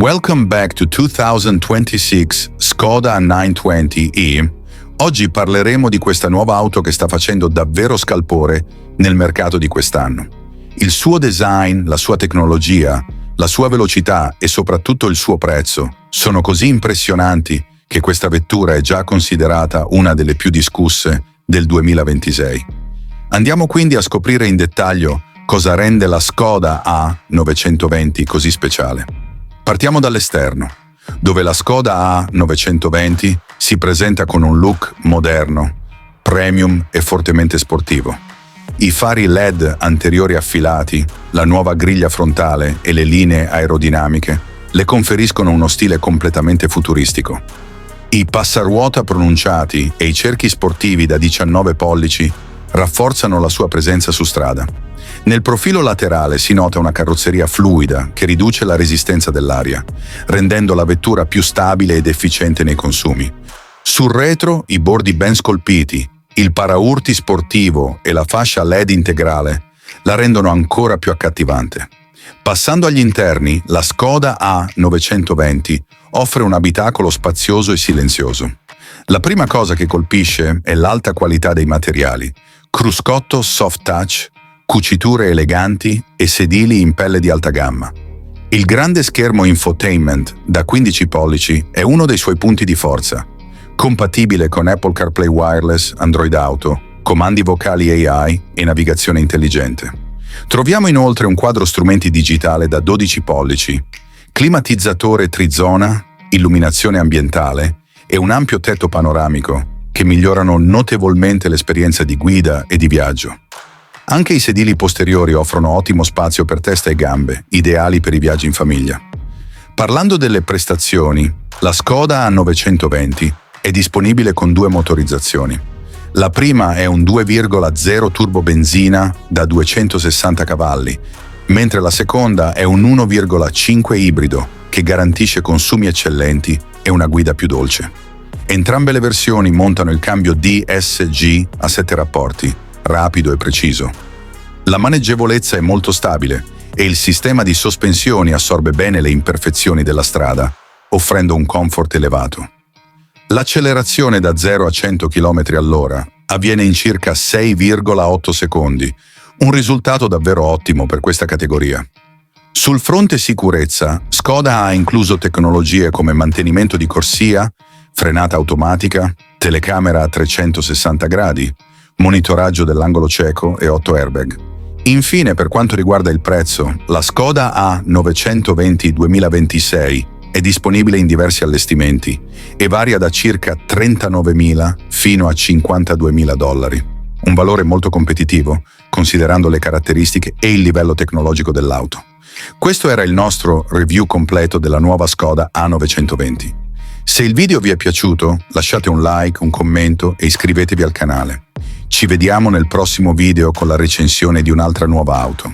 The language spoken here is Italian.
Welcome back to 2026 Škoda 920e. Oggi parleremo di questa nuova auto che sta facendo davvero scalpore nel mercato di quest'anno. Il suo design, la sua tecnologia, la sua velocità e soprattutto il suo prezzo sono così impressionanti che questa vettura è già considerata una delle più discusse del 2026. Andiamo quindi a scoprire in dettaglio cosa rende la Škoda A920 così speciale. Partiamo dall'esterno, dove la Škoda A920 si presenta con un look moderno, premium e fortemente sportivo. I fari LED anteriori affilati, la nuova griglia frontale e le linee aerodinamiche le conferiscono uno stile completamente futuristico. I passaruota pronunciati e i cerchi sportivi da 19 pollici rafforzano la sua presenza su strada. Nel profilo laterale si nota una carrozzeria fluida che riduce la resistenza dell'aria, rendendo la vettura più stabile ed efficiente nei consumi. Sul retro i bordi ben scolpiti, il paraurti sportivo e la fascia LED integrale la rendono ancora più accattivante. Passando agli interni, la Škoda A920 offre un abitacolo spazioso e silenzioso. La prima cosa che colpisce è l'alta qualità dei materiali. Cruscotto soft touch, cuciture eleganti e sedili in pelle di alta gamma. Il grande schermo infotainment da 15 pollici è uno dei suoi punti di forza, compatibile con Apple CarPlay Wireless, Android Auto, comandi vocali AI e navigazione intelligente. Troviamo inoltre un quadro strumenti digitale da 12 pollici, climatizzatore trizona, illuminazione ambientale e un ampio tetto panoramico che migliorano notevolmente l'esperienza di guida e di viaggio. Anche i sedili posteriori offrono ottimo spazio per testa e gambe, ideali per i viaggi in famiglia. Parlando delle prestazioni, la Škoda A920 è disponibile con due motorizzazioni. La prima è un 2,0 turbo benzina da 260 cavalli, mentre la seconda è un 1,5 ibrido che garantisce consumi eccellenti e una guida più dolce. Entrambe le versioni montano il cambio DSG a 7 rapporti, rapido e preciso. La maneggevolezza è molto stabile e il sistema di sospensioni assorbe bene le imperfezioni della strada, offrendo un comfort elevato. L'accelerazione da 0 a 100 km/h avviene in circa 6,8 secondi, un risultato davvero ottimo per questa categoria. Sul fronte sicurezza, Škoda ha incluso tecnologie come mantenimento di corsia, frenata automatica, telecamera a 360 gradi, monitoraggio dell'angolo cieco e 8 airbag. Infine, per quanto riguarda il prezzo, la Škoda A920 2026 è disponibile in diversi allestimenti e varia da circa $39.000 fino a $52.000, un valore molto competitivo considerando le caratteristiche e il livello tecnologico dell'auto. Questo era il nostro review completo della nuova Škoda A920. Se il video vi è piaciuto, lasciate un like, un commento e iscrivetevi al canale. Ci vediamo nel prossimo video con la recensione di un'altra nuova auto.